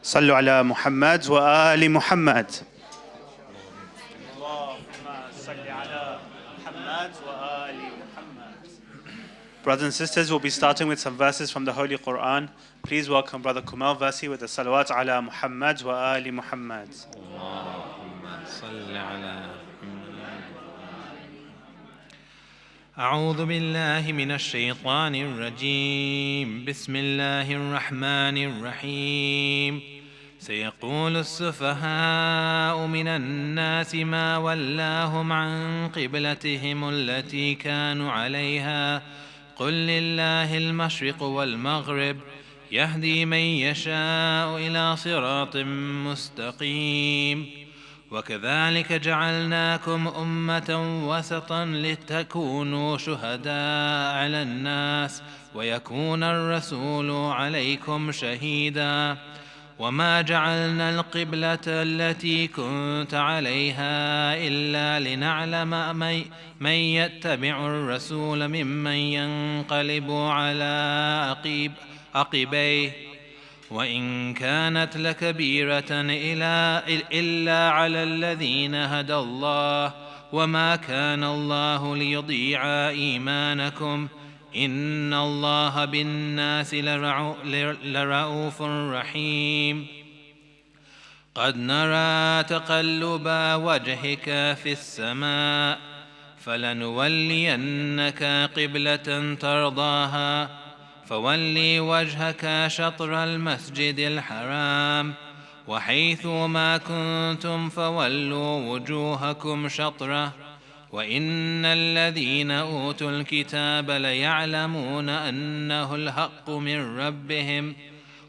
صلوا على محمد وآل محمد. Brothers and sisters, we'll be starting with some verses from the Holy Quran. Please welcome Brother Kumail Versi with the salawat ala Muhammad wa ali Muhammad. أعوذ بالله من الشيطان الرجيم. بسم الله الرحمن الرحيم. سيقول السفهاء من الناس ما ولاهم عن قبلتهم التي كانوا عليها قل لله المشرق والمغرب يهدي من يشاء إلى صراط مستقيم. وكذلك جعلناكم أمة وسطا لتكونوا شهداء على الناس ويكون الرسول عليكم شهيدا. وما جعلنا القبلة التي كنت عليها إلا لنعلم من يتبع الرسول ممن ينقلب على عقبيه وإن كانت لكبيرة إلا على الذين هدى الله وما كان الله ليضيع إيمانكم إن الله بالناس لرؤوف رحيم. قد نرى تقلب وجهك في السماء فلنولينك قبلة ترضاها فولي وجهك شطر المسجد الحرام وحيث ما كنتم فولوا وجوهكم شطره وإن الذين أوتوا الكتاب ليعلمون أنه الحق من ربهم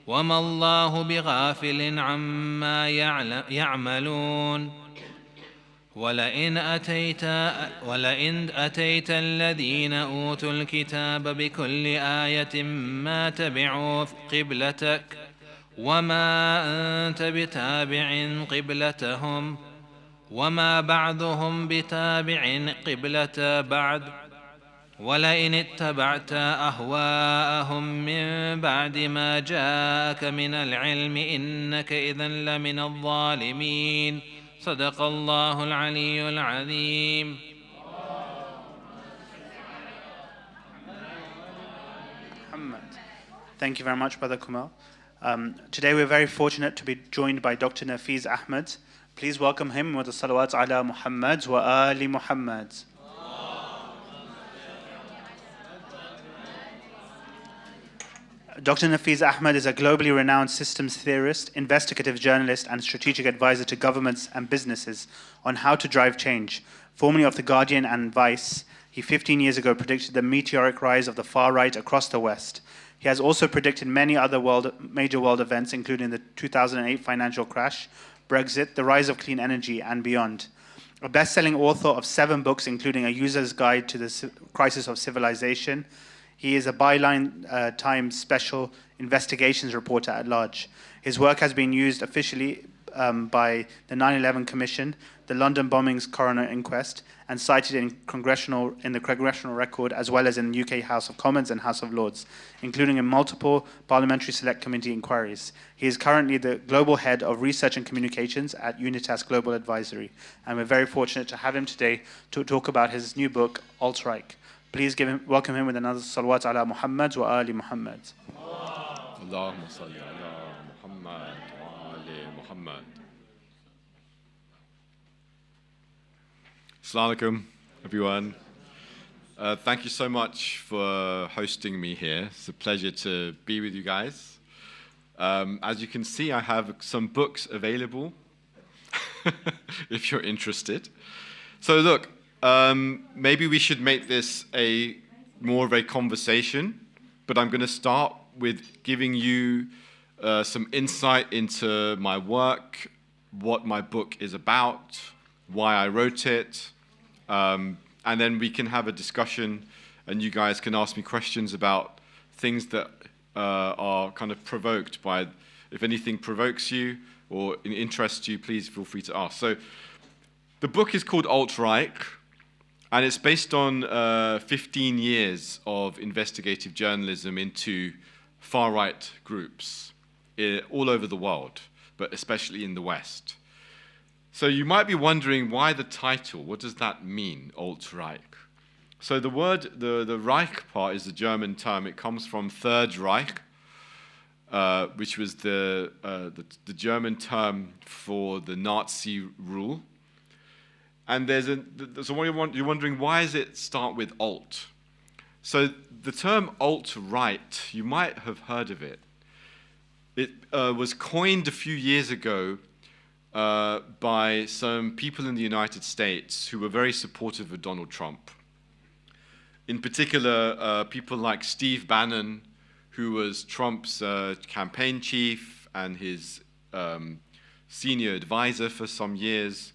وما الله بغافل عما يعملون. ولئن أتيت الذين أوتوا الكتاب بكل آية ما تبعوا قبلتك وما أنت بتابع قبلتهم وما بعضهم بتابع قبلة بعد ولئن اتبعت أهواءهم من بعد ما جاءك من العلم إنك إذن لمن الظالمين. صدق الله العلي العظيم. Thank you very much, Brother Kumail. Today we're very fortunate to be joined by Dr Nafeez Ahmed. Please welcome him with the salawat ala Muhammad wa ali Muhammad. Dr Nafeez Ahmed is a globally renowned systems theorist, investigative journalist, and strategic advisor to governments and businesses on how to drive change. Formerly of The Guardian and Vice, he 15 years ago predicted the meteoric rise of the far right across the West. He has also predicted many other major world events, including the 2008 financial crash, Brexit, the rise of clean energy, and beyond. A best-selling author of 7 books, including A User's Guide to the Crisis of Civilization, he is a Byline Times special investigations reporter at large. His work has been used officially by the 9/11 Commission, the London bombings coroner inquest, and cited in the Congressional Record, as well as in the UK House of Commons and House of Lords, including in multiple Parliamentary Select Committee inquiries. He is currently the Global Head of Research and Communications at Unitas Global Advisory, and we're very fortunate to have him today to talk about his new book, ALT REICH. Please welcome him with another salawat ala Muhammad wa ali Muhammad. Allahumma salli ala Muhammad wa ali Muhammad. Assalamu alaikum, everyone. Thank you so much for hosting me here. It's a pleasure to be with you guys. As you can see, I have some books available if you're interested. So look, maybe we should make this more of a conversation, but I'm going to start with giving you some insight into my work, what my book is about, why I wrote it, and then we can have a discussion and you guys can ask me questions about things that are kind of provoked by, if anything provokes you or interests you, please feel free to ask. So the book is called ALT REICH, and it's based on 15 years of investigative journalism into far-right groups. all over the world, but especially in the West. So you might be wondering why the title, what does that mean, alt Reich? So the word, the Reich part is the German term. It comes from Third Reich, which was the German term for the Nazi rule. And so you're wondering, why does it start with alt? So the term alt-right, you might have heard of it. It was coined a few years ago by some people in the United States who were very supportive of Donald Trump. In particular, people like Steve Bannon, who was Trump's campaign chief and his senior advisor for some years.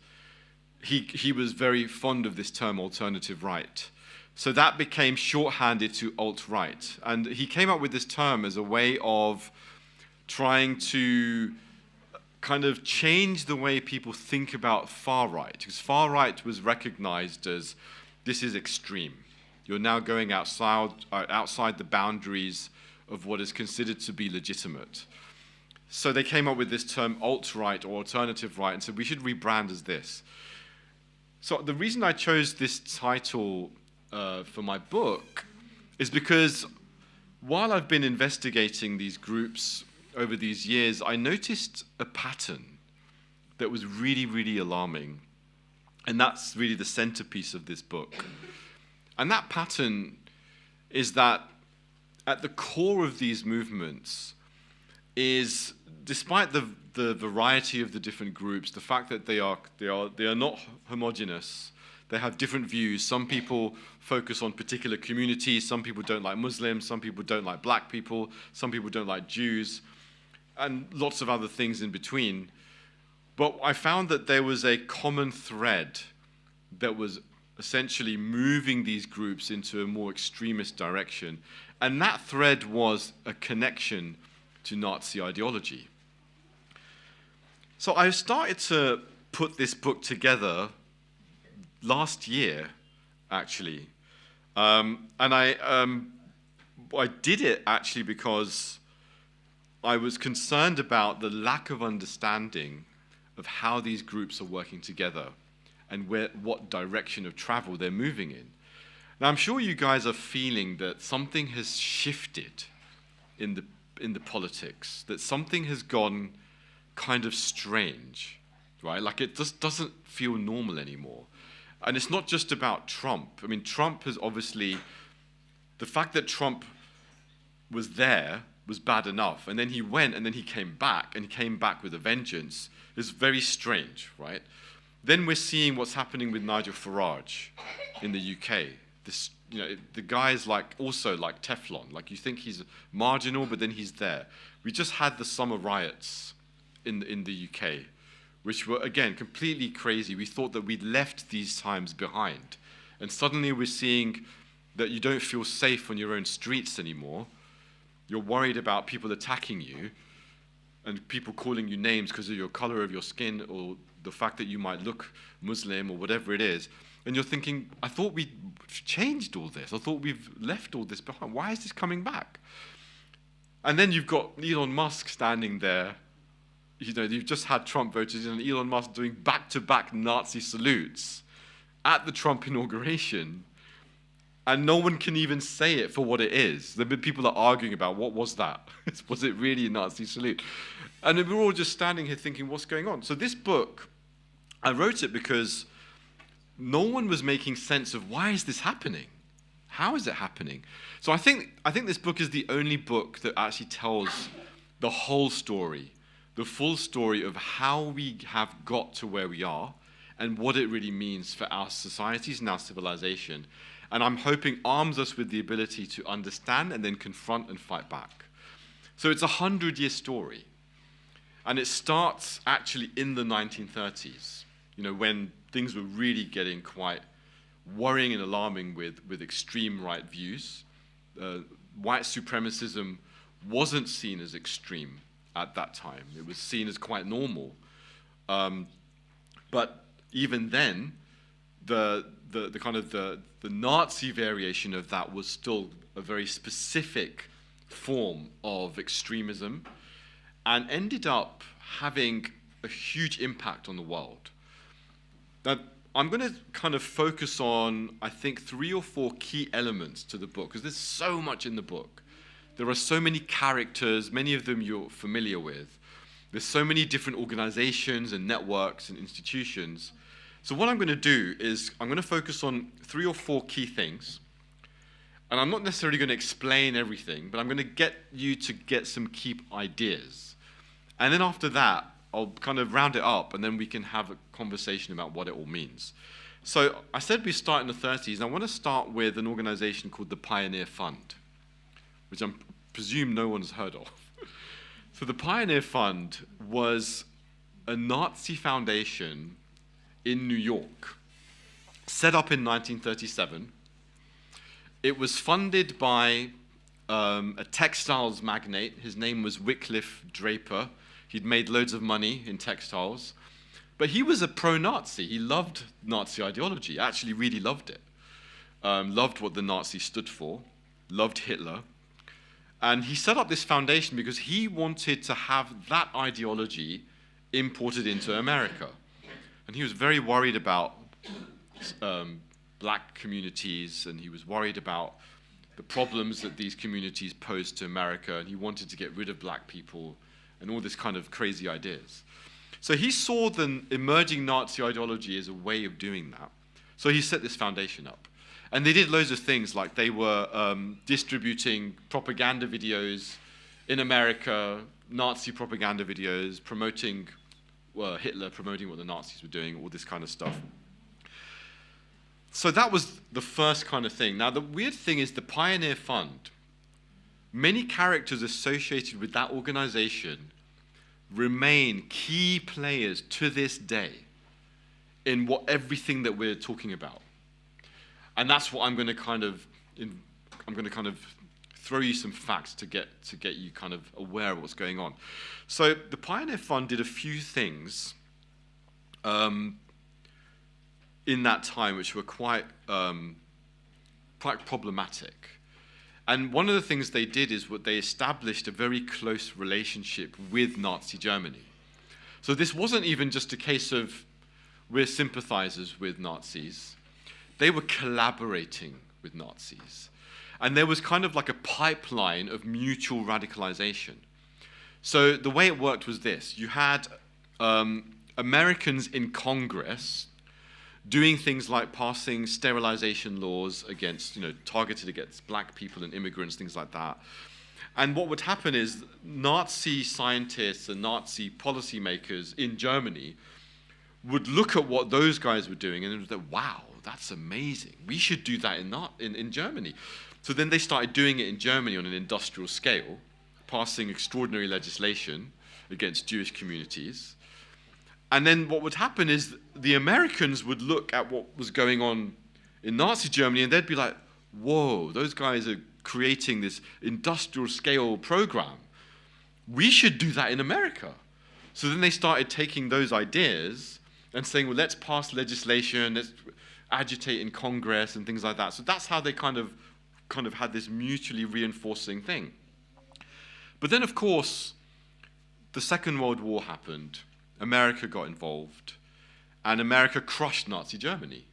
He was very fond of this term, alternative right. So that became shorthanded to alt-right. And he came up with this term as a way of trying to kind of change the way people think about far-right. Because far-right was recognized as, this is extreme. You're now going outside the boundaries of what is considered to be legitimate. So they came up with this term alt-right or alternative right and said we should rebrand as this. So the reason I chose this title for my book is because while I've been investigating these groups over these years, I noticed a pattern that was really, really alarming. And that's really the centerpiece of this book. And that pattern is that at the core of these movements is, despite the variety of the different groups, the fact that they are not homogeneous, they have different views. Some people focus on particular communities, some people don't like Muslims, some people don't like black people, some people don't like Jews, and lots of other things in between. But I found that there was a common thread that was essentially moving these groups into a more extremist direction. And that thread was a connection to Nazi ideology. So I started to put this book together last year, actually. And I did it actually because I was concerned about the lack of understanding of how these groups are working together and what direction of travel they're moving in. Now, I'm sure you guys are feeling that something has shifted in the politics, that something has gone kind of strange, right? Like it just doesn't feel normal anymore. And it's not just about Trump. I mean, Trump has obviously, the fact that Trump was there was bad enough, and then he went and then he came back, and he came back with a vengeance, is very strange, right? Then we're seeing what's happening with Nigel Farage in the UK. This, you know, the guy is like also like Teflon. Like you think he's marginal, but then he's there. We just had the summer riots in the UK, which were again completely crazy. We thought that we'd left these times behind, and suddenly we're seeing that you don't feel safe on your own streets anymore. You're worried about people attacking you, and people calling you names because of your color of your skin or the fact that you might look Muslim or whatever it is. And you're thinking, I thought we'd changed all this. I thought we've left all this behind. Why is this coming back? And then you've got Elon Musk standing there. You know, you've just had Trump voters and Elon Musk doing back-to-back Nazi salutes at the Trump inauguration. And no one can even say it for what it is. The people are arguing about, what was that? Was it really a Nazi salute? And we're all just standing here thinking, what's going on? So this book, I wrote it because no one was making sense of why is this happening? How is it happening? So I think this book is the only book that actually tells the whole story, the full story of how we have got to where we are and what it really means for our societies and our civilization. And I'm hoping arms us with the ability to understand and then confront and fight back. So it's a 100-year story. And it starts actually in the 1930s, you know, when things were really getting quite worrying and alarming with extreme right views. White supremacism wasn't seen as extreme at that time. It was seen as quite normal. But even then, the Nazi variation of that was still a very specific form of extremism. and ended up having a huge impact on the world. Now, I'm going to kind of focus on, I think, 3 or 4 key elements to the book, because there's so much in the book. There are so many characters, many of them you're familiar with. There's so many different organizations and networks and institutions. So what I'm going to do is I'm going to focus on 3 or 4 key things. And I'm not necessarily going to explain everything, but I'm going to get you to get some key ideas. And then after that, I'll kind of round it up, and then we can have a conversation about what it all means. So I said we start in the 30s, and I want to start with an organization called the Pioneer Fund, which I presume no one's heard of. So the Pioneer Fund was a Nazi foundation in New York, set up in 1937. It was funded by a textiles magnate. His name was Wycliffe Draper. He'd made loads of money in textiles. But he was a pro-Nazi. He loved Nazi ideology, actually really loved it. Loved what the Nazis stood for, loved Hitler. And he set up this foundation because he wanted to have that ideology imported into America. And he was very worried about black communities, and he was worried about the problems that these communities posed to America, and he wanted to get rid of black people and all this kind of crazy ideas. So he saw the emerging Nazi ideology as a way of doing that. So he set this foundation up. And they did loads of things, like they were distributing propaganda videos in America, Nazi propaganda videos, promoting Hitler, promoting what the Nazis were doing, all this kind of stuff. So that was the first kind of thing. Now, the weird thing is the Pioneer Fund, many characters associated with that organization remain key players to this day in everything that we're talking about. And that's what I'm going to kind of throw you some facts to get you kind of aware of what's going on. So the Pioneer Fund did a few things in that time which were quite problematic. And one of the things they did is they established a very close relationship with Nazi Germany. So this wasn't even just a case of we're sympathizers with Nazis. They were collaborating with Nazis. And there was kind of like a pipeline of mutual radicalization. So the way it worked was this. You had Americans in Congress doing things like passing sterilization laws targeted against black people and immigrants, things like that. And what would happen is Nazi scientists and Nazi policymakers in Germany would look at what those guys were doing and they would say, wow, that's amazing. We should do that in Germany. So then they started doing it in Germany on an industrial scale, passing extraordinary legislation against Jewish communities. And then what would happen is the Americans would look at what was going on in Nazi Germany and they'd be like, whoa, those guys are creating this industrial scale program. We should do that in America. So then they started taking those ideas and saying, well, let's pass legislation, let's agitate in Congress and things like that. So that's how they kind of had this mutually reinforcing thing. But then, of course, the Second World War happened. America got involved, and America crushed Nazi Germany.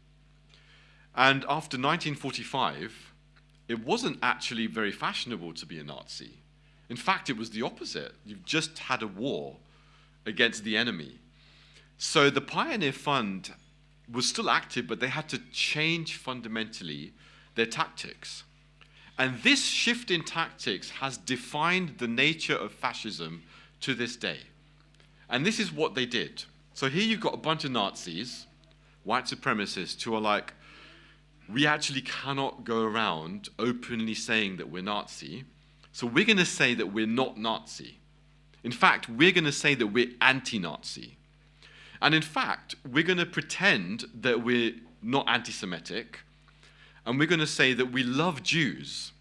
And after 1945, it wasn't actually very fashionable to be a Nazi. In fact, it was the opposite. You've just had a war against the enemy. So the Pioneer Fund was still active, but they had to change fundamentally their tactics. And this shift in tactics has defined the nature of fascism to this day. And this is what they did. So here you've got a bunch of Nazis, white supremacists, who are like, we actually cannot go around openly saying that we're Nazi, so we're going to say that we're not Nazi. In fact, we're going to say that we're anti-Nazi. And in fact, we're going to pretend that we're not anti-Semitic, and we're going to say that we love Jews.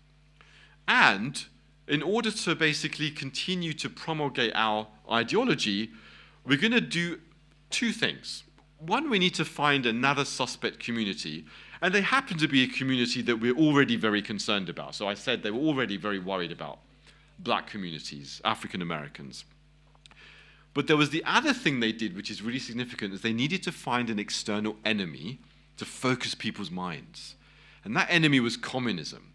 And in order to basically continue to promulgate our ideology, we're going to do 2 things. One, we need to find another suspect community, and they happen to be a community that we're already very concerned about. So I said they were already very worried about black communities, African Americans. But there was the other thing they did, which is really significant, is they needed to find an external enemy to focus people's minds. And that enemy was communism.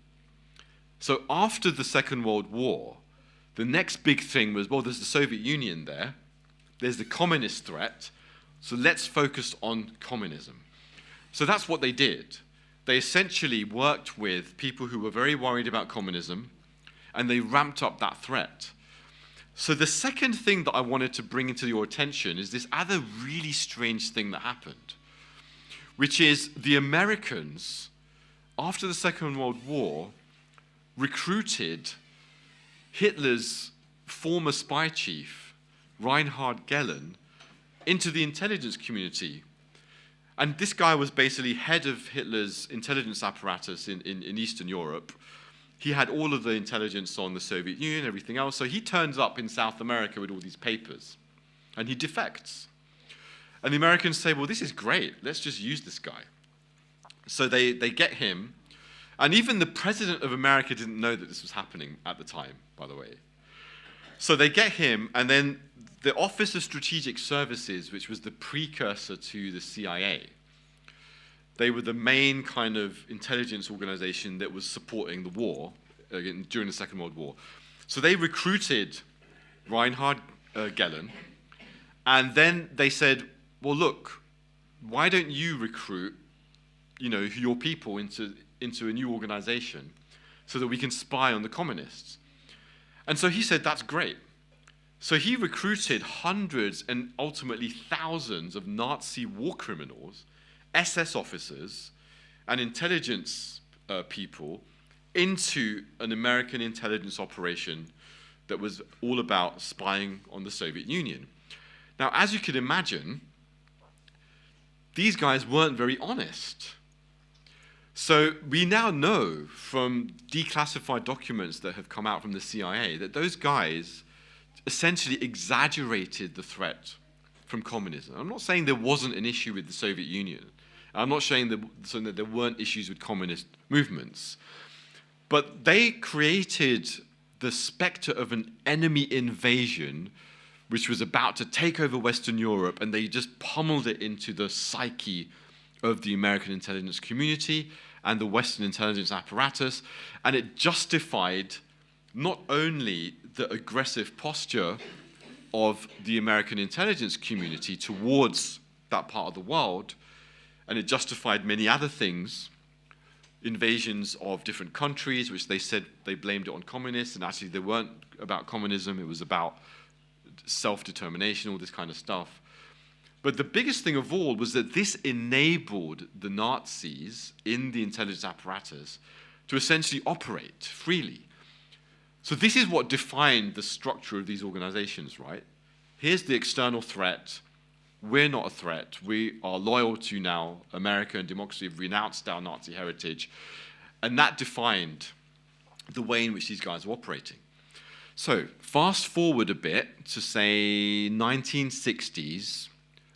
So after the Second World War, the next big thing was, well, there's the Soviet Union there, there's the communist threat, so let's focus on communism. So that's what they did. They essentially worked with people who were very worried about communism, and they ramped up that threat. So the second thing that I wanted to bring into your attention is this other really strange thing that happened, which is the Americans, after the Second World War, recruited Hitler's former spy chief, Reinhard Gehlen, into the intelligence community. And this guy was basically head of Hitler's intelligence apparatus in Eastern Europe. He had all of the intelligence on the Soviet Union, everything else. So he turns up in South America with all these papers, and he defects. And the Americans say, well, this is great. Let's just use this guy. So they get him. And even the president of America didn't know that this was happening at the time, by the way. So they get him, and then the Office of Strategic Services, which was the precursor to the CIA, they were the main kind of intelligence organization that was supporting the war during the Second World War. So they recruited Reinhard Gehlen, and then they said, well, look, why don't you recruit, your people into a new organization so that we can spy on the communists? And so he said, that's great. So he recruited hundreds and ultimately thousands of Nazi war criminals, SS officers, and intelligence people into an American intelligence operation that was all about spying on the Soviet Union. Now, as you could imagine, these guys weren't very honest. So we now know from declassified documents that have come out from the CIA that those guys essentially exaggerated the threat from communism. I'm not saying there wasn't an issue with the Soviet Union. I'm not saying that there weren't issues with communist movements. But they created the specter of an enemy invasion which was about to take over Western Europe, and they just pummeled it into the psyche of the American intelligence community and the Western intelligence apparatus, and it justified not only the aggressive posture of the American intelligence community towards that part of the world, and it justified many other things, invasions of different countries, which they said they blamed it on communists, and actually they weren't about communism, it was about self-determination, all this kind of stuff. But the biggest thing of all was that this enabled the Nazis in the intelligence apparatus to essentially operate freely. So this is what defined the structure of these organizations, right? Here's the external threat. We're not a threat. We are loyal to now America and democracy. We've renounced our Nazi heritage. And that defined the way in which these guys were operating. So fast forward a bit to, say, 1960s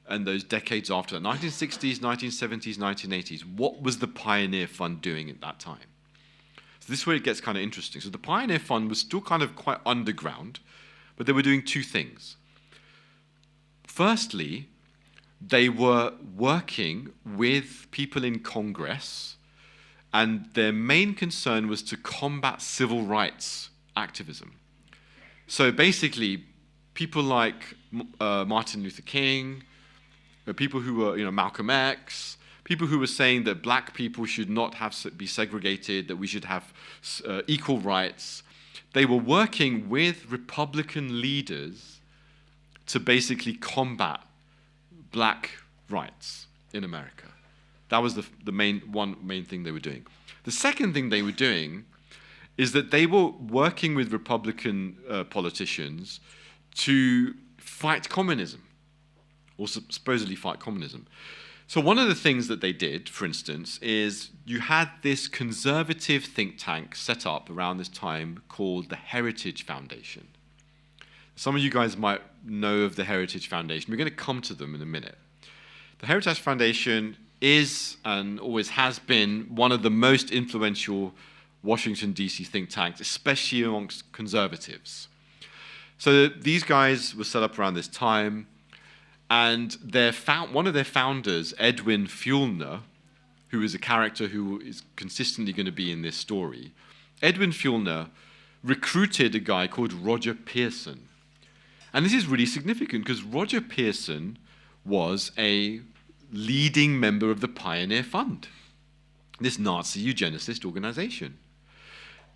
and those decades after that, 1960s, 1970s, 1980s. What was the Pioneer Fund doing at that time? So this is where it gets kind of interesting. So the Pioneer Fund was still kind of quite underground, but they were doing two things. Firstly, they were working with people in Congress, and their main concern was to combat civil rights activism. So basically, people like Martin Luther King, people who were, Malcolm X, people who were saying that black people should not be segregated, that we should have equal rights. They were working with Republican leaders to basically combat black rights in America. That was the main thing they were doing. The second thing they were doing is that they were working with Republican politicians to fight communism, or supposedly fight communism. So one of the things that they did, for instance, is you had this conservative think tank set up around this time called the Heritage Foundation. Some of you guys might know of the Heritage Foundation. We're going to come to them in a minute. The Heritage Foundation is, and always has been, one of the most influential Washington, D.C. think tanks, especially amongst conservatives. So these guys were set up around this time, and one of their founders, Edwin Fjellner, who is a character who is consistently going to be in this story, Edwin Fjellner recruited a guy called Roger Pearson. And this is really significant because Roger Pearson was a leading member of the Pioneer Fund, this Nazi eugenicist organization.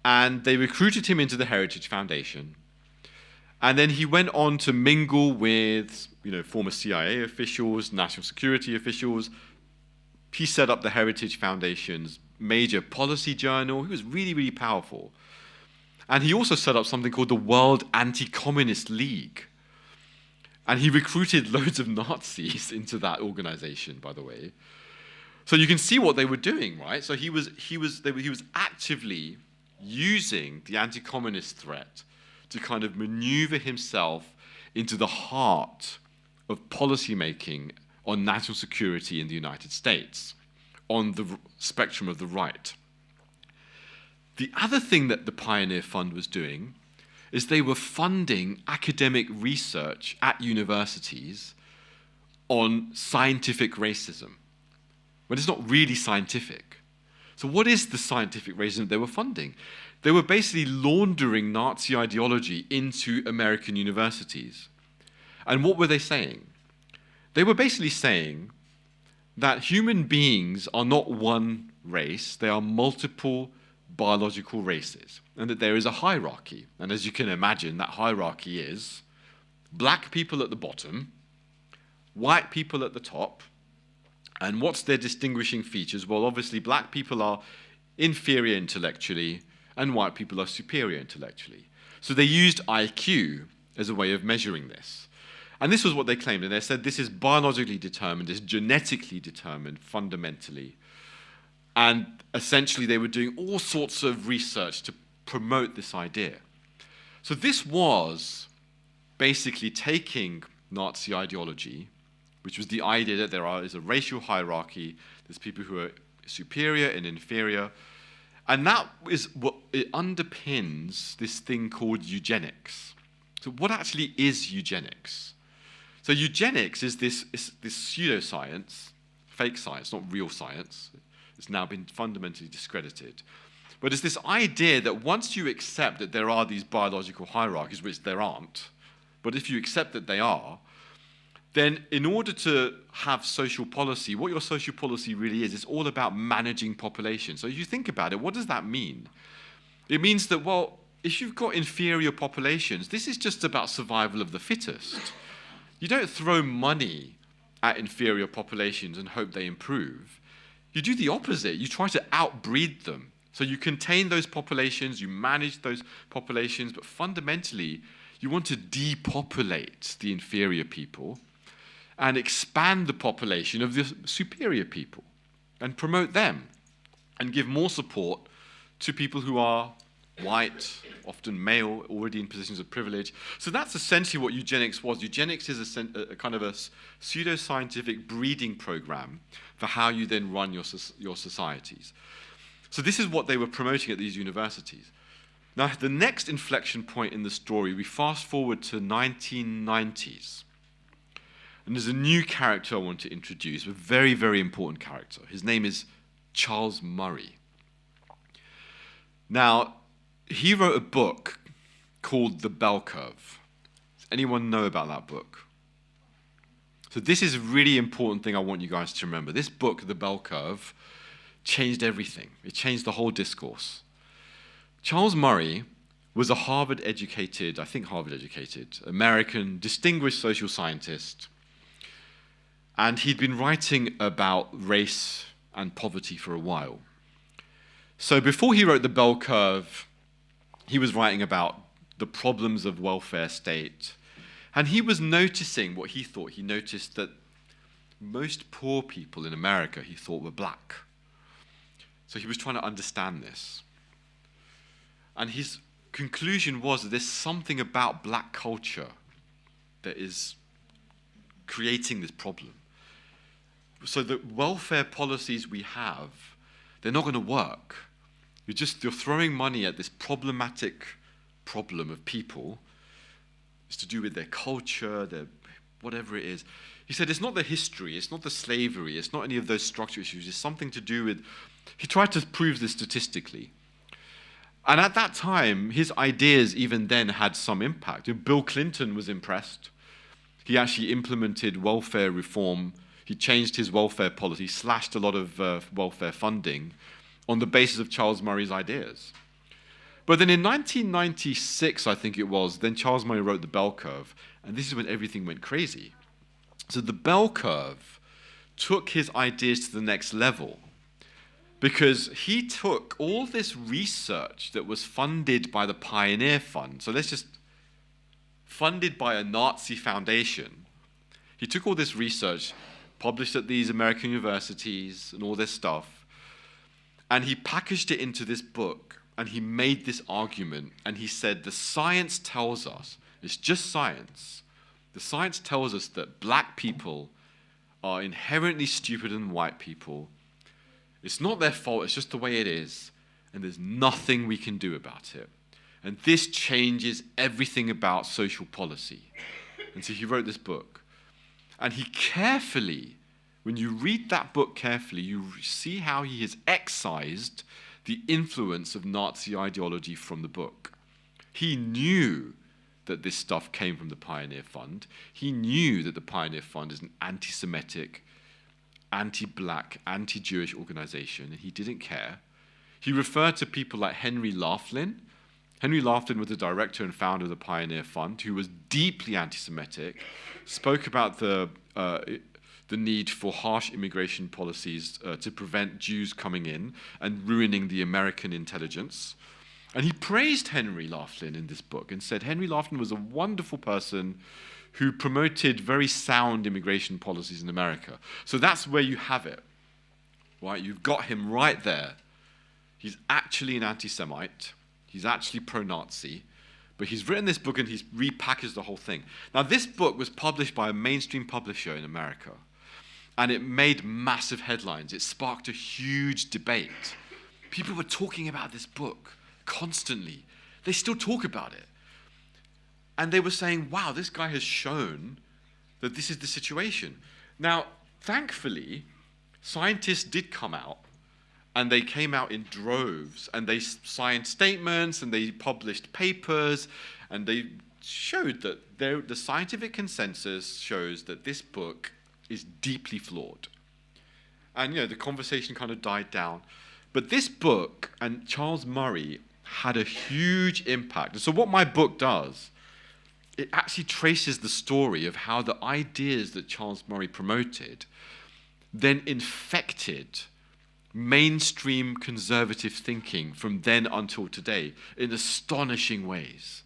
And they recruited him into the Heritage Foundation. And then he went on to mingle with, former CIA officials, national security officials. He set up the Heritage Foundation's major policy journal. He was really, really powerful. And he also set up something called the World Anti-Communist League. And he recruited loads of Nazis into that organization, by the way. So you can see what they were doing, right? So he was actively using the anti-communist threat to kind of maneuver himself into the heart of policymaking on national security in the United States, on the spectrum of the right. The other thing that the Pioneer Fund was doing is they were funding academic research at universities on scientific racism, but it's not really scientific. So what is the scientific racism they were funding? They were basically laundering Nazi ideology into American universities. And what were they saying? They were basically saying that human beings are not one race, they are multiple biological races, and that there is a hierarchy. And as you can imagine, that hierarchy is black people at the bottom, white people at the top. And what's their distinguishing features? Well, obviously, black people are inferior intellectually, and white people are superior intellectually. So they used IQ as a way of measuring this. And this was what they claimed, and they said this is biologically determined, it's genetically determined fundamentally. And essentially they were doing all sorts of research to promote this idea. So this was basically taking Nazi ideology, which was the idea that there is a racial hierarchy, there's people who are superior and inferior, and that is what it underpins this thing called eugenics. So what actually is eugenics? So eugenics is this pseudoscience, fake science, not real science. It's now been fundamentally discredited. But it's this idea that once you accept that there are these biological hierarchies, which there aren't, but if you accept that they are, then in order to have social policy, what your social policy really is, it's all about managing population. So if you think about it, what does that mean? It means that, well, if you've got inferior populations, this is just about survival of the fittest. You don't throw money at inferior populations and hope they improve. You do the opposite. You try to outbreed them. So you contain those populations, you manage those populations, but fundamentally, you want to depopulate the inferior people and expand the population of the superior people and promote them and give more support to people who are white, often male, already in positions of privilege. So that's essentially what eugenics was. Eugenics is a kind of a pseudo-scientific breeding program for how you then run your societies. So this is what they were promoting at these universities. Now, the next inflection point in the story, we fast forward to 1990s. And there's a new character I want to introduce, a very, very important character. His name is Charles Murray. Now, he wrote a book called The Bell Curve. Does anyone know about that book? So this is a really important thing I want you guys to remember. This book, The Bell Curve, changed everything. It changed the whole discourse. Charles Murray was a Harvard-educated, I think Harvard-educated, American, distinguished social scientist. And he'd been writing about race and poverty for a while. So before he wrote The Bell Curve, he was writing about the problems of welfare state. And he was noticing what he thought. He noticed that most poor people in America, he thought, were black. So he was trying to understand this. And his conclusion was that there's something about black culture that is creating this problem. So the welfare policies we have, they're not going to work. You're throwing money at this problematic problem of people, It's to do with their culture, their whatever it is. He said it's not the history, it's not the slavery, it's not any of those structural issues, it's something to do with, he tried to prove this statistically. And at that time, his ideas even then had some impact. Bill Clinton was impressed. He actually implemented welfare reform. He changed his welfare policy, slashed a lot of welfare funding on the basis of Charles Murray's ideas. But then in 1996, I think it was, then Charles Murray wrote The Bell Curve, and this is when everything went crazy. So the Bell Curve took his ideas to the next level, because he took all this research that was funded by the Pioneer Fund, so let's just, funded by a Nazi foundation. He took all this research, published at these American universities and all this stuff, and he packaged it into this book, and he made this argument, and he said, the science tells us, it's just science, the science tells us that black people are inherently stupider than white people. It's not their fault, it's just the way it is, and there's nothing we can do about it. And this changes everything about social policy. And so he wrote this book. And he carefully, when you read that book carefully, you see how he has excised the influence of Nazi ideology from the book. He knew that this stuff came from the Pioneer Fund. He knew that the Pioneer Fund is an anti-Semitic, anti-black, anti-Jewish organization, and he didn't care. He referred to people like Henry Laughlin. Henry Laughlin was the director and founder of the Pioneer Fund, who was deeply anti-Semitic, spoke about the need for harsh immigration policies to prevent Jews coming in and ruining the American intelligence. And he praised Henry Laughlin in this book and said Henry Laughlin was a wonderful person who promoted very sound immigration policies in America. So that's where you have it, right? You've got him right there. He's actually an anti-Semite. He's actually pro-Nazi. But he's written this book and he's repackaged the whole thing. Now, this book was published by a mainstream publisher in America. And it made massive headlines. It sparked a huge debate. People were talking about this book constantly. They still talk about it. And they were saying, wow, this guy has shown that this is the situation. Now, thankfully, scientists did come out, and they came out in droves, and they signed statements, and they published papers, and they showed that the scientific consensus shows that this book is deeply flawed. And, the conversation kind of died down. But this book and Charles Murray had a huge impact. And so what my book does, it actually traces the story of how the ideas that Charles Murray promoted then infected mainstream conservative thinking from then until today in astonishing ways.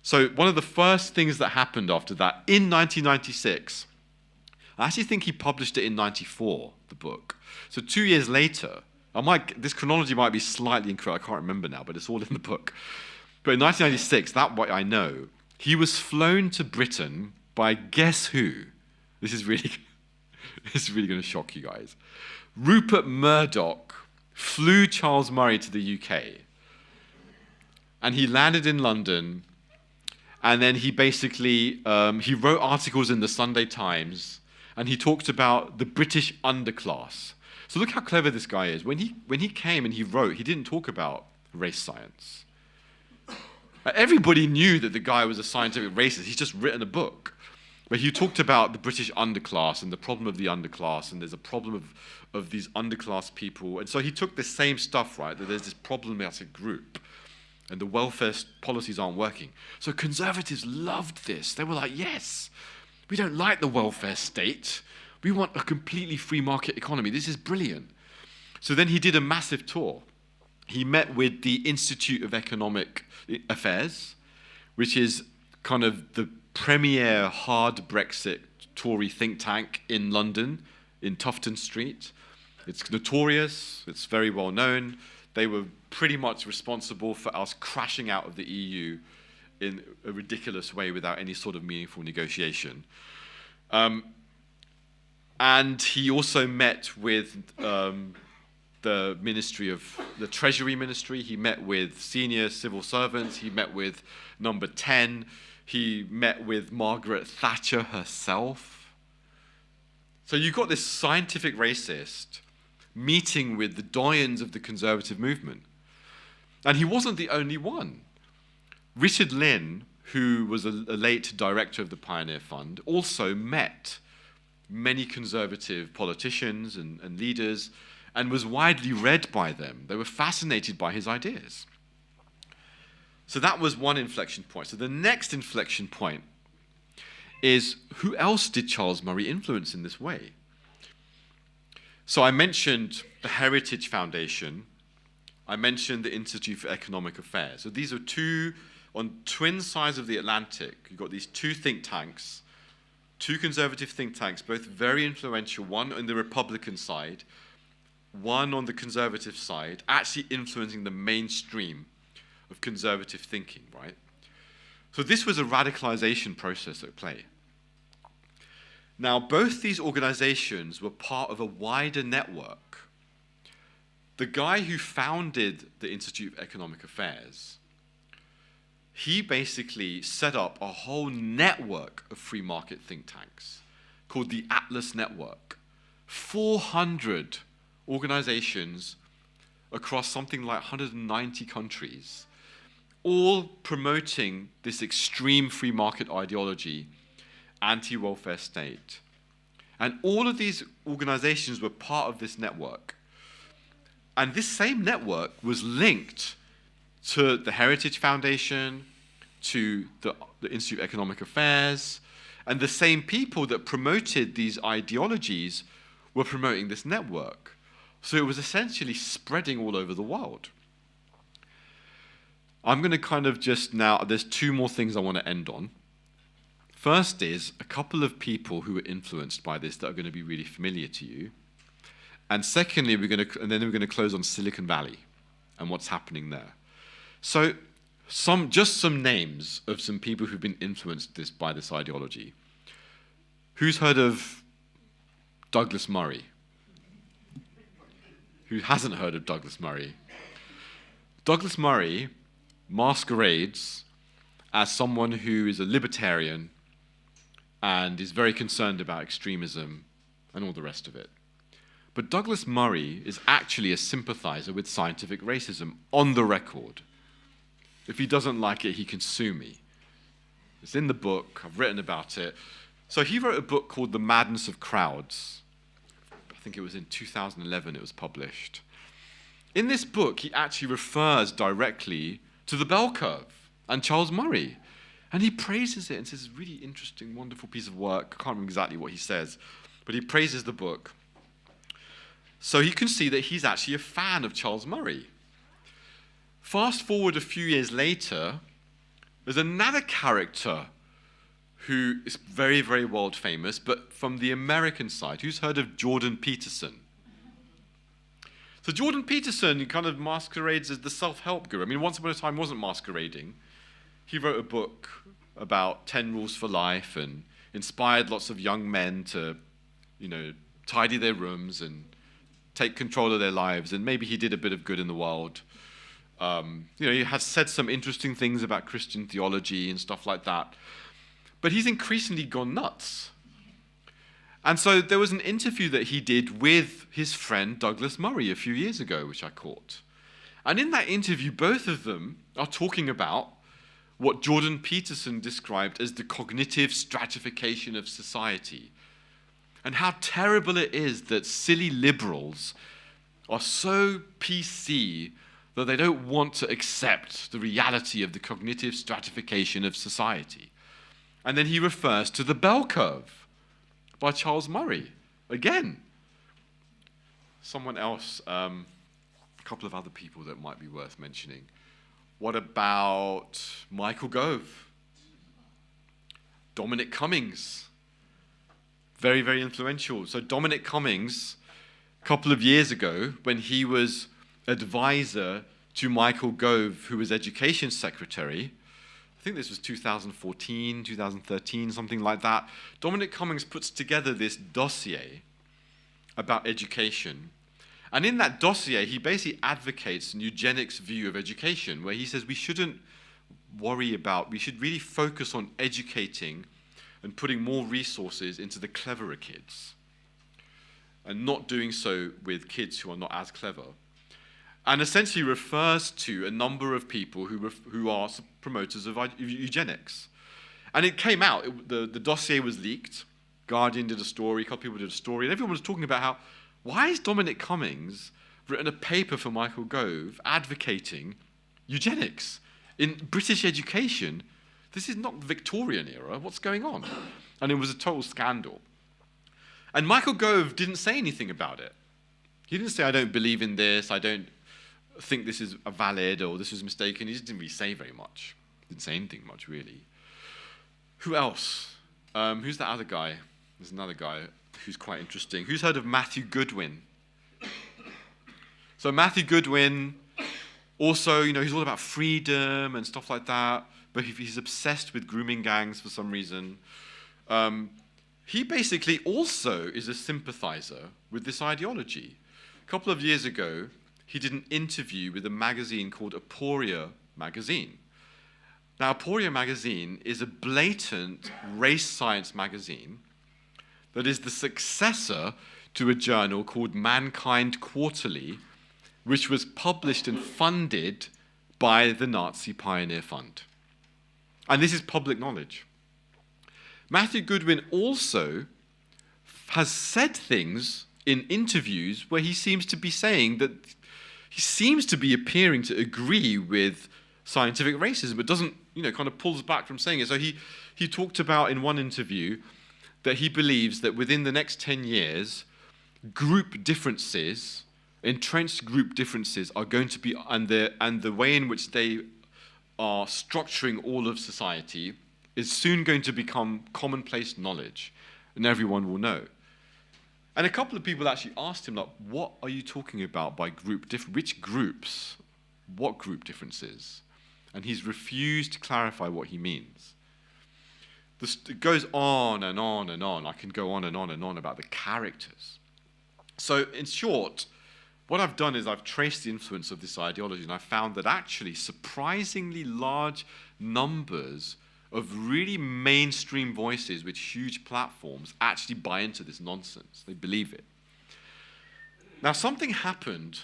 So one of the first things that happened after that, in 1996, I actually think he published it in 94, the book. So 2 years later, this chronology might be slightly incorrect, I can't remember now, but it's all in the book. But in 1996, that what I know, he was flown to Britain by guess who? This is really going to shock you guys. Rupert Murdoch flew Charles Murray to the UK. And he landed in London. And then he basically, he wrote articles in the Sunday Times. And he talked about the British underclass. So look how clever this guy is. When he came and he wrote, he didn't talk about race science. Everybody knew that the guy was a scientific racist. He's just written a book. But he talked about the British underclass and the problem of the underclass, and there's a problem of these underclass people. And so he took the same stuff, right, that there's this problematic group, and the welfare policies aren't working. So conservatives loved this. They were like, yes, we don't like the welfare state. We want a completely free market economy. This is brilliant. So then he did a massive tour. He met with the Institute of Economic Affairs, which is kind of the premier hard Brexit Tory think tank in London, in Tufton Street. It's notorious, it's very well known. They were pretty much responsible for us crashing out of the EU in a ridiculous way without any sort of meaningful negotiation. And he also met with the Treasury Ministry. He met with senior civil servants. He met with Number 10. He met with Margaret Thatcher herself. So you've got this scientific racist meeting with the doyens of the conservative movement. And he wasn't the only one. Richard Lynn, who was a late director of the Pioneer Fund, also met many conservative politicians and leaders and was widely read by them. They were fascinated by his ideas. So that was one inflection point. So the next inflection point is, who else did Charles Murray influence in this way? So I mentioned the Heritage Foundation. I mentioned the Institute for Economic Affairs. So these are two, on twin sides of the Atlantic, you've got these two think tanks, two conservative think tanks, both very influential, one on the Republican side, one on the conservative side, actually influencing the mainstream of conservative thinking, right? So this was a radicalization process at play. Now, both these organizations were part of a wider network. The guy who founded the Institute of Economic Affairs, he basically set up a whole network of free market think tanks called the Atlas Network. 400 organizations across something like 190 countries, all promoting this extreme free market ideology, anti-welfare state. And all of these organizations were part of this network. And this same network was linked to the Heritage Foundation, to the Institute of Economic Affairs, and the same people that promoted these ideologies were promoting this network. So it was essentially spreading all over the world. I'm going to kind of just now, there's two more things I want to end on. First is a couple of people who were influenced by this that are going to be really familiar to you. And secondly, then we're going to close on Silicon Valley and what's happening there. So just some names of some people who've been influenced by this ideology. Who's heard of Douglas Murray? Who hasn't heard of Douglas Murray? Douglas Murray masquerades as someone who is a libertarian and is very concerned about extremism and all the rest of it. But Douglas Murray is actually a sympathizer with scientific racism on the record. If he doesn't like it, he can sue me. It's in the book. I've written about it. So he wrote a book called The Madness of Crowds. I think it was in 2011 it was published. In this book, he actually refers directly to the bell curve and Charles Murray. And he praises it and says, it's a really interesting, wonderful piece of work. I can't remember exactly what he says, but he praises the book. So you can see that he's actually a fan of Charles Murray. Fast forward a few years later, there's another character who is very, very world famous, but from the American side. Who's heard of Jordan Peterson? So Jordan Peterson kind of masquerades as the self-help guru. I mean, once upon a time wasn't masquerading. He wrote a book about 10 rules for life and inspired lots of young men to, tidy their rooms and take control of their lives. And maybe he did a bit of good in the world. He has said some interesting things about Christian theology and stuff like that. But he's increasingly gone nuts. And so there was an interview that he did with his friend Douglas Murray a few years ago, which I caught. And in that interview, both of them are talking about what Jordan Peterson described as the cognitive stratification of society, and how terrible it is that silly liberals are so PC that they don't want to accept the reality of the cognitive stratification of society. And then he refers to The Bell Curve by Charles Murray. Again, someone else, a couple of other people that might be worth mentioning. What about Michael Gove? Dominic Cummings. Very, very influential. So Dominic Cummings, a couple of years ago, when he was advisor to Michael Gove, who was education secretary, I think this was 2014, 2013, something like that, Dominic Cummings puts together this dossier about education. And in that dossier, he basically advocates an eugenics view of education, where he says we shouldn't worry about, we should really focus on educating and putting more resources into the cleverer kids, and not doing so with kids who are not as clever. And essentially refers to a number of people who are promoters of eugenics. And it came out, the dossier was leaked, Guardian did a story, a couple of people did a story, and everyone was talking about how, why has Dominic Cummings written a paper for Michael Gove advocating eugenics in British education? This is not the Victorian era, what's going on? And it was a total scandal. And Michael Gove didn't say anything about it. He didn't say, I don't believe in this, I don't think this is valid, or this is mistaken. He just didn't really say very much. Didn't say anything much, really. Who else? Who's that other guy? There's another guy who's quite interesting. Who's heard of Matthew Goodwin? So Matthew Goodwin, also, he's all about freedom and stuff like that, but he's obsessed with grooming gangs for some reason. He basically also is a sympathizer with this ideology. A couple of years ago, he did an interview with a magazine called Aporia magazine. Now, Aporia magazine is a blatant race science magazine that is the successor to a journal called Mankind Quarterly, which was published and funded by the Nazi Pioneer Fund. And this is public knowledge. Matthew Goodwin also has said things in interviews where he seems to be saying that he seems to be appearing to agree with scientific racism, but doesn't, kind of pulls back from saying it. So he talked about in one interview that he believes that within the next 10 years, group differences, entrenched group differences are going to be, and the way in which they are structuring all of society is soon going to become commonplace knowledge, and everyone will know. And a couple of people actually asked him, like, what are you talking about by group which groups? What group differences? And he's refused to clarify what he means. It goes on and on and on. I can go on and on and on about the characters. So in short, what I've done is I've traced the influence of this ideology, and I found that actually surprisingly large numbers of really mainstream voices with huge platforms actually buy into this nonsense. They believe it. Now, something happened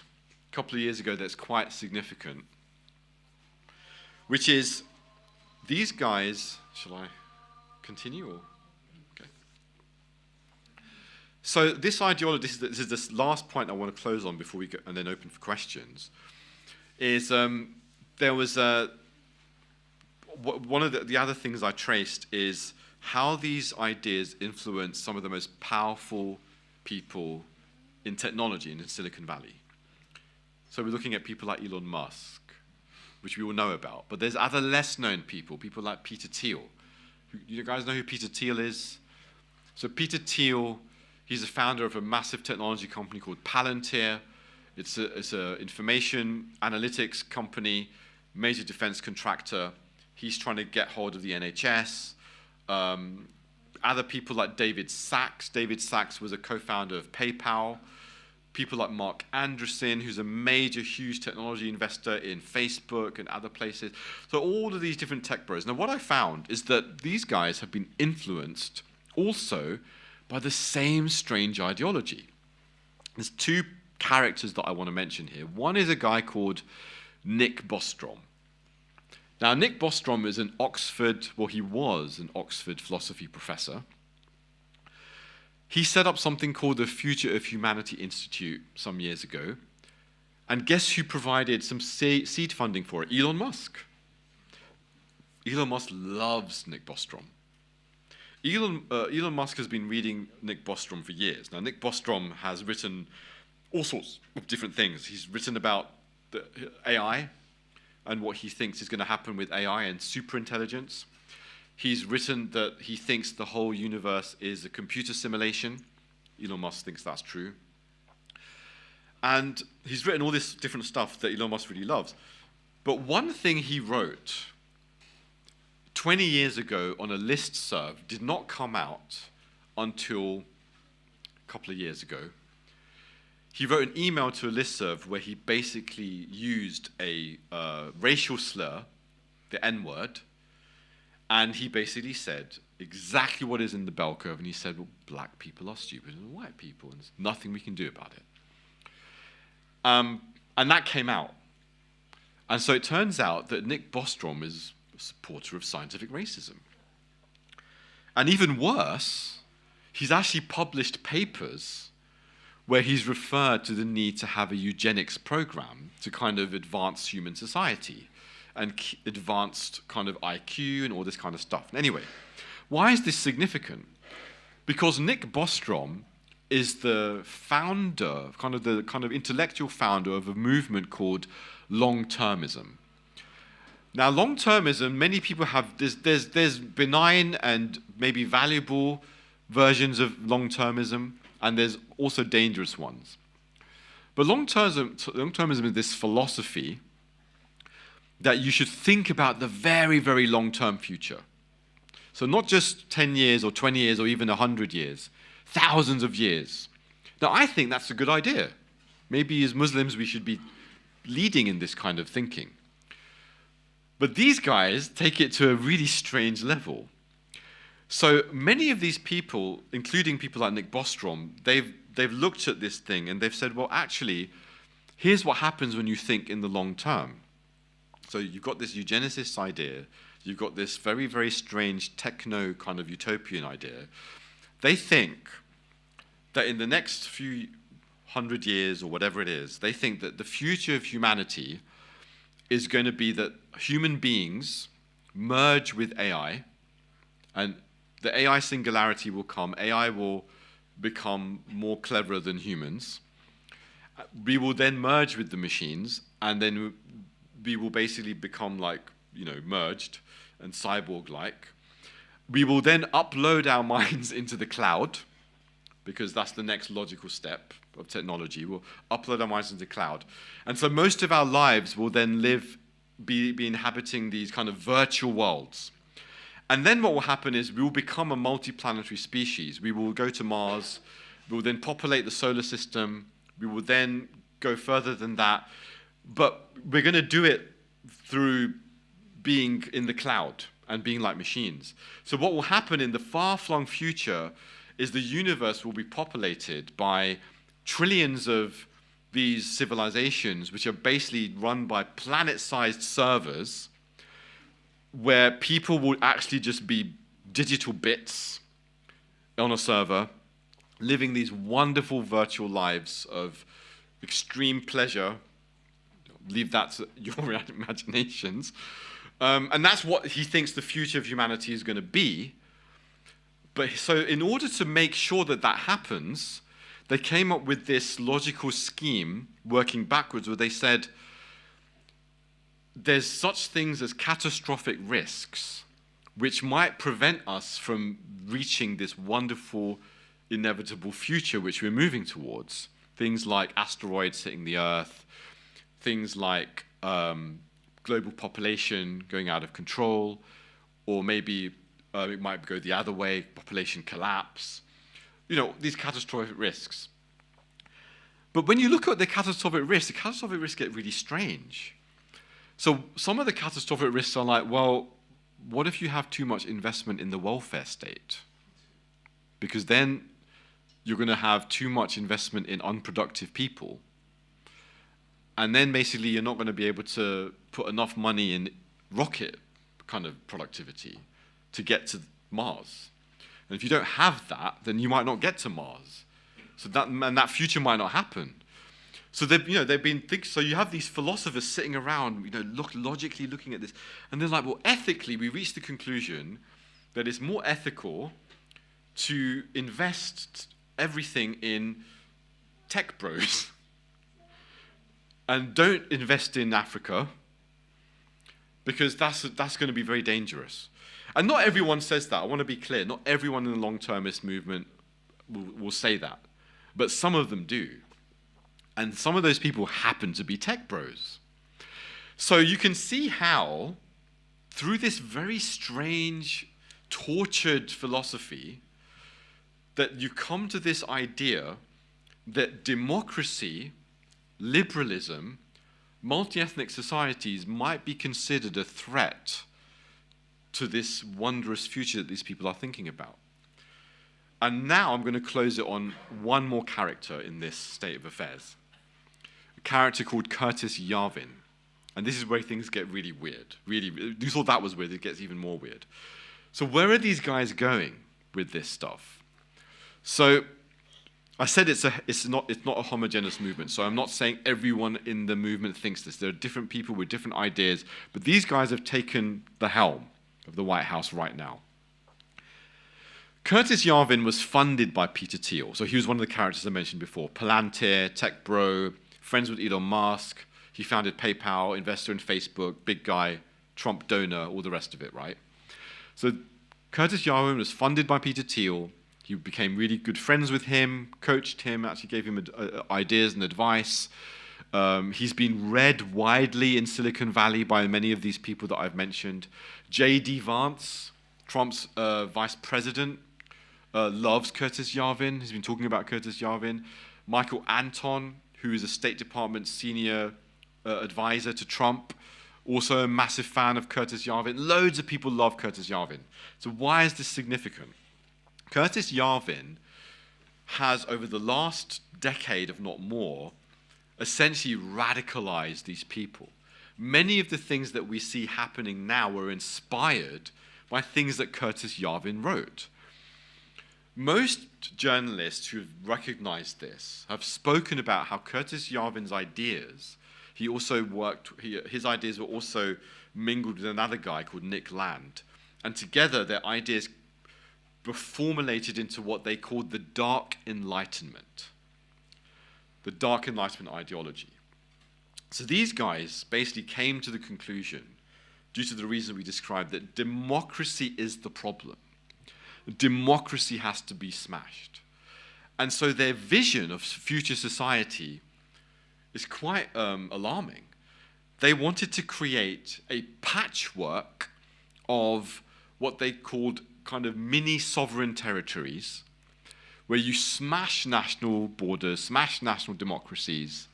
a couple of years ago that's quite significant, which is these guys, shall I continue? Or? Okay. So this ideology, this is this last point I want to close on before we go, and then open for questions, is there was one of the other things I traced is how these ideas influence some of the most powerful people in technology and in Silicon Valley. So we're looking at people like Elon Musk, which we all know about, but there's other less known people like Peter Thiel. You guys know who Peter Thiel is? So Peter Thiel, he's the founder of a massive technology company called Palantir. It's an information analytics company, major defense contractor. He's trying to get hold of the NHS. Other people like David Sacks. David Sacks was a co-founder of PayPal. People like Mark Andreessen, who's a major, huge technology investor in Facebook and other places. So all of these different tech bros. Now, what I found is that these guys have been influenced also by the same strange ideology. There's two characters that I want to mention here. One is a guy called Nick Bostrom. Now, Nick Bostrom is an he was an Oxford philosophy professor. He set up something called the Future of Humanity Institute some years ago. And guess who provided some seed funding for it? Elon Musk. Elon Musk loves Nick Bostrom. Elon Musk has been reading Nick Bostrom for years. Now, Nick Bostrom has written all sorts of different things. He's written about the AI and what he thinks is going to happen with AI and superintelligence. He's written that he thinks the whole universe is a computer simulation. Elon Musk thinks that's true. And he's written all this different stuff that Elon Musk really loves. But one thing he wrote 20 years ago on a listserv did not come out until a couple of years ago. He wrote an email to a listserv where he basically used a racial slur the N-word, and he basically said exactly what is in the bell curve, and he said, well, black people are stupider than white people, and there's nothing we can do about it. And that came out. And so it turns out that Nick Bostrom is a supporter of scientific racism. And even worse, he's actually published papers where he's referred to the need to have a eugenics program to kind of advance human society and advanced kind of IQ and all this kind of stuff. And anyway, why is this significant? Because Nick Bostrom is the founder, kind of intellectual founder of a movement called long-termism. Now, long-termism, many people have, there's benign and maybe valuable versions of long-termism, and there's also dangerous ones. But long-termism is this philosophy that you should think about the very, very long-term future. So not just 10 years or 20 years or even 100 years, thousands of years. Now, I think that's a good idea. Maybe as Muslims, we should be leading in this kind of thinking. But these guys take it to a really strange level. So many of these people, including people like Nick Bostrom, they've looked at this thing and they've said, well, actually, here's what happens when you think in the long term. So you've got this eugenicist idea, you've got this very, very strange techno kind of utopian idea. They think that in the next few 100 years or whatever it is, they think that the future of humanity is going to be that human beings merge with AI, and the AI singularity will come. AI will become more clever than humans. We will then merge with the machines, and then we will basically become like, merged and cyborg-like. We will then upload our minds into the cloud, because that's the next logical step of technology. We'll upload our minds into the cloud. And so most of our lives will then be inhabiting these kind of virtual worlds. And then what will happen is we will become a multiplanetary species. We will go to Mars. We will then populate the solar system. We will then go further than that. But we're going to do it through being in the cloud and being like machines. So what will happen in the far-flung future is the universe will be populated by trillions of these civilizations, which are basically run by planet-sized servers, where people will actually just be digital bits on a server, living these wonderful virtual lives of extreme pleasure. Leave that to your imaginations. And that's what he thinks the future of humanity is going to be. But so in order to make sure that that happens, they came up with this logical scheme working backwards where they said, there's such things as catastrophic risks which might prevent us from reaching this wonderful, inevitable future which we're moving towards. Things like asteroids hitting the Earth, things like global population going out of control, or maybe it might go the other way, population collapse. These catastrophic risks. But when you look at the catastrophic risks get really strange. So some of the catastrophic risks are like, well, what if you have too much investment in the welfare state? Because then you're going to have too much investment in unproductive people. And then basically you're not going to be able to put enough money in rocket kind of productivity to get to Mars. And if you don't have that, then you might not get to Mars. So that future might not happen. So they've been thinking. So you have these philosophers sitting around, logically looking at this, and they're like, well, ethically, we reached the conclusion that it's more ethical to invest everything in tech bros, and don't invest in Africa, because that's going to be very dangerous. And not everyone says that. I want to be clear. Not everyone in the long-termist movement will say that. But some of them do. And some of those people happen to be tech bros. So you can see how, through this very strange, tortured philosophy, that you come to this idea that democracy, liberalism, multi-ethnic societies might be considered a threat to this wondrous future that these people are thinking about. And now I'm going to close it on one more character in this state of affairs, a character called Curtis Yarvin. And this is where things get really weird. Really, you thought that was weird, it gets even more weird. So where are these guys going with this stuff? So I said it's not a homogeneous movement, so I'm not saying everyone in the movement thinks this. There are different people with different ideas, but these guys have taken the helm of the White House right now. Curtis Yarvin was funded by Peter Thiel, so he was one of the characters I mentioned before. Palantir, tech bro, friends with Elon Musk. He founded PayPal, investor in Facebook, big guy, Trump donor, all the rest of it, right? So Curtis Yarvin was funded by Peter Thiel. He became really good friends with him, coached him, actually gave him ideas and advice. He's been read widely in Silicon Valley by many of these people that I've mentioned. J.D. Vance, Trump's vice president, loves Curtis Yarvin. He's been talking about Curtis Yarvin. Michael Anton, who is a State Department senior advisor to Trump, also a massive fan of Curtis Yarvin. Loads of people love Curtis Yarvin. So why is this significant? Curtis Yarvin has, over the last decade, if not more, essentially radicalized these people. Many of the things that we see happening now were inspired by things that Curtis Yarvin wrote. Most journalists who have recognized this have spoken about how Curtis Yarvin's ideas, his ideas were also mingled with another guy called Nick Land. And together their ideas were formulated into what they called the Dark Enlightenment. The Dark Enlightenment ideology. So these guys basically came to the conclusion, due to the reason we described, that democracy is the problem. Democracy has to be smashed. And so their vision of future society is quite alarming. They wanted to create a patchwork of what they called kind of mini-sovereign territories, where you smash national borders, smash national democracies,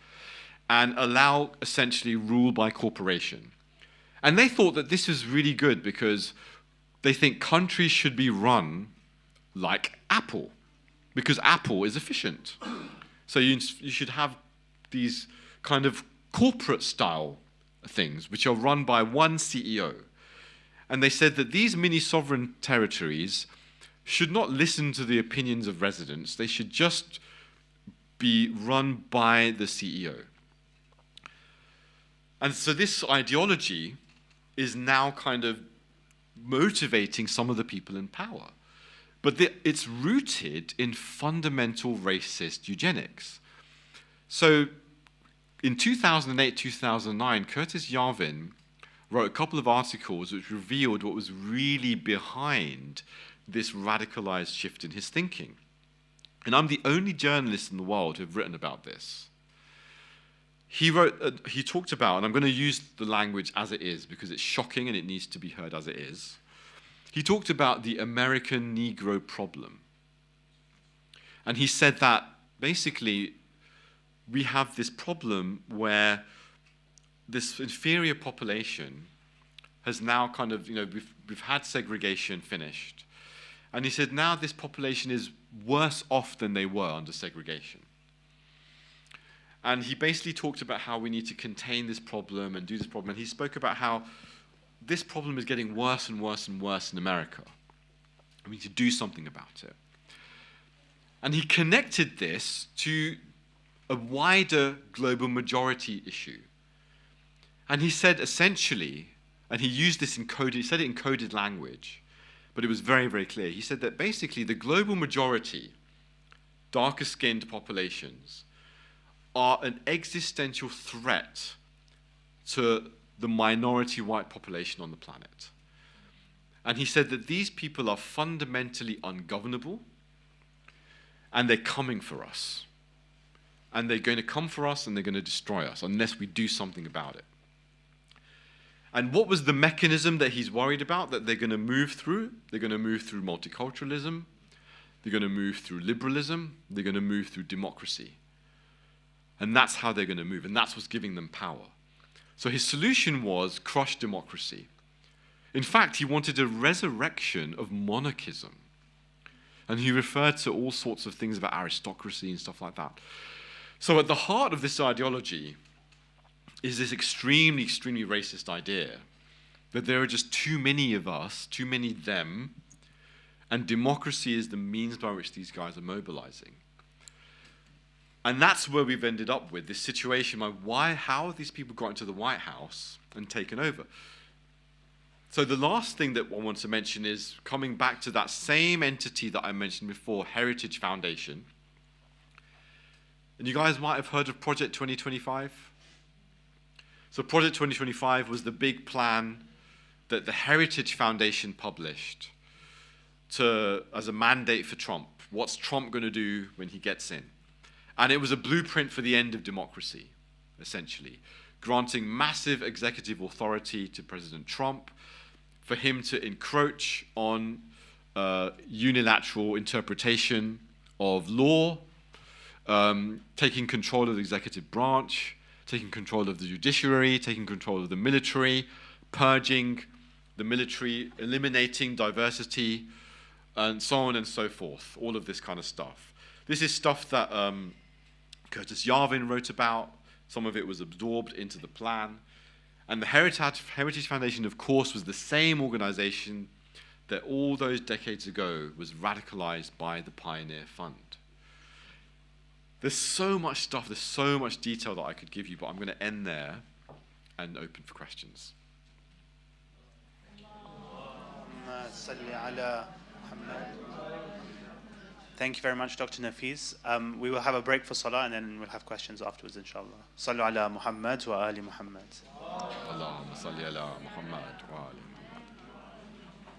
and allow essentially rule by corporation. And they thought that this was really good because they think countries should be run like Apple, because Apple is efficient. So you should have these kind of corporate style things which are run by one CEO. And they said that these mini-sovereign territories should not listen to the opinions of residents. They should just be run by the CEO. And so this ideology is now kind of motivating some of the people in power. But it's rooted in fundamental racist eugenics. So in 2008, 2009, Curtis Yarvin wrote a couple of articles which revealed what was really behind this radicalized shift in his thinking. And I'm the only journalist in the world who've written about this. He talked about, and I'm going to use the language as it is because it's shocking and it needs to be heard as it is. He talked about the American Negro problem. And he said that basically we have this problem where this inferior population has now kind of, we've had segregation finished. And he said now this population is worse off than they were under segregation. And he basically talked about how we need to contain this problem and do this problem. And he spoke about how this problem is getting worse and worse and worse in America. We need to do something about it. And he connected this to a wider global majority issue. And he said essentially, and he used this he said it in coded language, but it was very, very clear. He said that basically the global majority, darker-skinned populations, are an existential threat to the minority white population on the planet. And he said that these people are fundamentally ungovernable, and they're coming for us. And they're going to come for us, and they're going to destroy us unless we do something about it. And what was the mechanism that he's worried about that they're going to move through? They're going to move through multiculturalism. They're going to move through liberalism. They're going to move through democracy. And that's how they're going to move, and that's what's giving them power. So his solution was crush democracy. In fact, he wanted a resurrection of monarchism. And he referred to all sorts of things about aristocracy and stuff like that. So at the heart of this ideology is this extremely, extremely racist idea that there are just too many of us, too many them, and democracy is the means by which these guys are mobilizing. And that's where we've ended up with this situation. How have these people got into the White House and taken over? So the last thing that I want to mention is coming back to that same entity that I mentioned before, Heritage Foundation. And you guys might have heard of Project 2025. So Project 2025 was the big plan that the Heritage Foundation published as a mandate for Trump. What's Trump going to do when he gets in? And it was a blueprint for the end of democracy, essentially, granting massive executive authority to President Trump for him to encroach on unilateral interpretation of law, taking control of the executive branch, taking control of the judiciary, taking control of the military, purging the military, eliminating diversity, and so on and so forth, all of this kind of stuff. This is stuff that Curtis Yarvin wrote about. Some of it was absorbed into the plan. And the Heritage Foundation, of course, was the same organization that all those decades ago was radicalized by the Pioneer Fund. There's so much stuff, there's so much detail that I could give you, but I'm going to end there and open for questions. Thank you very much, Dr. Nafeez. We will have a break for Salah and then we'll have questions afterwards, inshallah. Sallu ala Muhammad wa ali Muhammad. Allahumma salli ala Muhammad wa ali